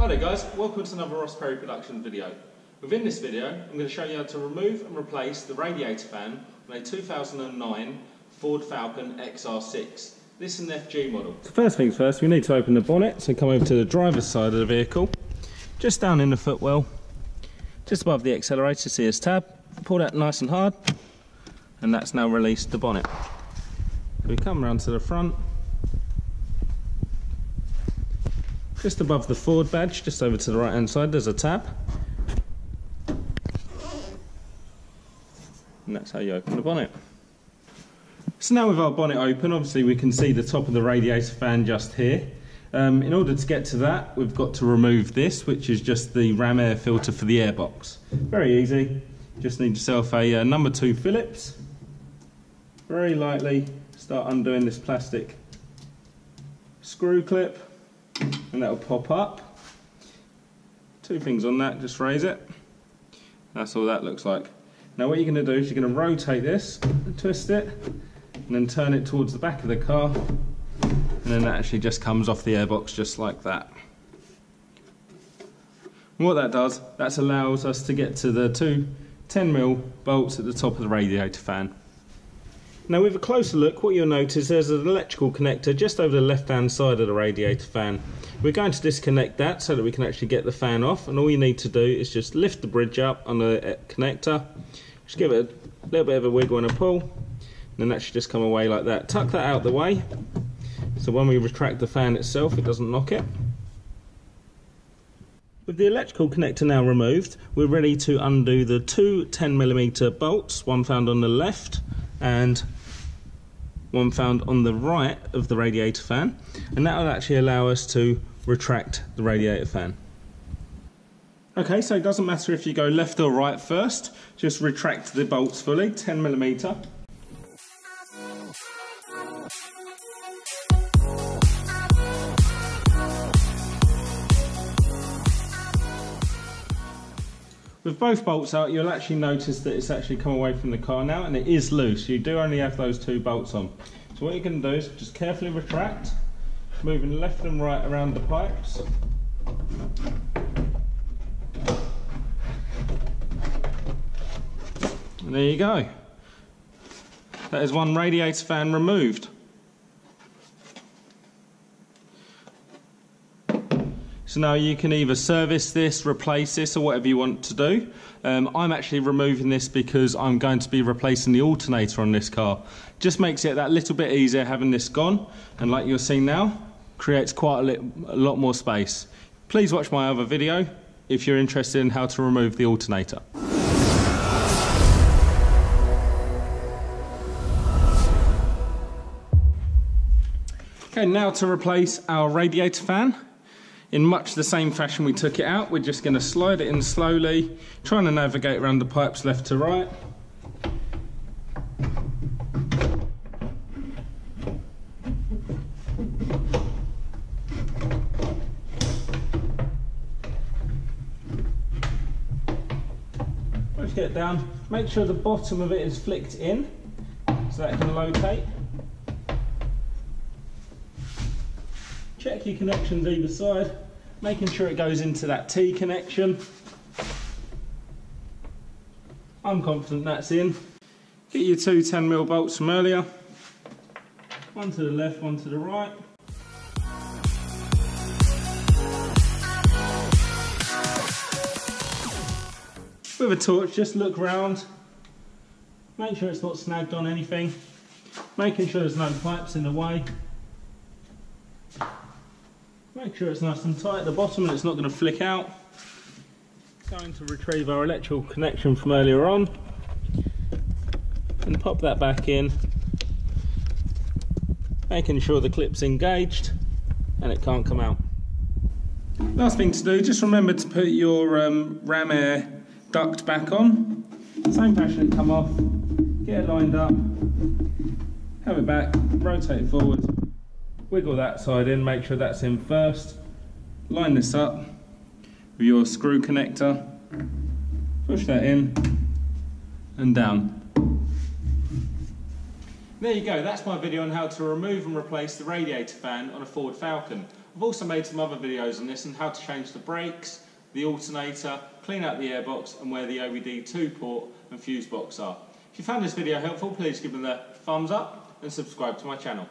Hi there guys, welcome to another Ross Perry production video. Within this video I'm going to show you how to remove and replace the radiator fan on a 2009 Ford Falcon XR6. This is an FG model. So first things first, we need to open the bonnet, so come over to the driver's side of the vehicle. Just down in the footwell, just above the accelerator, see this tab. Pull that nice and hard and that's now released the bonnet. We come around to the front. Just above the Ford badge, just over to the right hand side, there's a tab. And that's how you open the bonnet. So now with our bonnet open, obviously we can see the top of the radiator fan just here. In order to get to that, we've got to remove this, which is just the ram air filter for the airbox. Very easy. Just need yourself a number 2 Phillips. Very lightly start undoing this plastic screw clip. And that'll pop up. 2 things on that, just raise it. That's all that looks like. Now what you're going to do is you're going to rotate this, twist it, and then turn it towards the back of the car, and then that actually just comes off the airbox just like that. And what that does, that allows us to get to the 2 10mm bolts at the top of the radiator fan. Now with a closer look, what you'll notice there's an electrical connector just over the left hand side of the radiator fan. We're going to disconnect that so that we can actually get the fan off, and all you need to do is just lift the bridge up on the connector, just give it a little bit of a wiggle and a pull, and then that should just come away like that. Tuck that out the way, so when we retract the fan itself it doesn't knock it. With the electrical connector now removed, we're ready to undo the 2 10mm bolts, one found on the left and one found on the right of the radiator fan, and that will actually allow us to retract the radiator fan. Okay, so it doesn't matter if you go left or right first, just retract the bolts fully, 10mm. With both bolts out, you'll actually notice that it's actually come away from the car now, and it is loose. You do only have those 2 bolts on. So what you can do is just carefully retract, moving left and right around the pipes. And there you go. That is one radiator fan removed. So now you can either service this, replace this, or whatever you want to do. I'm actually removing this because I'm going to be replacing the alternator on this car. Just makes it that little bit easier having this gone, and like you'll see now, creates quite a lot more space. Please watch my other video if you're interested in how to remove the alternator. Okay, now to replace our radiator fan. In much the same fashion we took it out, we're just going to slide it in slowly, trying to navigate around the pipes left to right. Let's get it down. Make sure the bottom of it is flicked in so that it can locate. Check your connections either side, making sure it goes into that T connection. I'm confident that's in. Get your 2 10mm bolts from earlier. One to the left, one to the right. With a torch, just look round. Make sure it's not snagged on anything. Making sure there's no pipes in the way. Make sure it's nice and tight at the bottom and it's not going to flick out. Going to retrieve our electrical connection from earlier on and pop that back in, making sure the clip's engaged and it can't come out. Last thing to do, just remember to put your ram air duct back on. Same fashion, it come off, get it lined up, have it back, rotate it forward. Wiggle that side in, make sure that's in first. Line this up with your screw connector. Push that in and down. There you go, that's my video on how to remove and replace the radiator fan on a Ford Falcon. I've also made some other videos on this and how to change the brakes, the alternator, clean out the airbox and where the OBD2 port and fuse box are. If you found this video helpful, please give them a thumbs up and subscribe to my channel.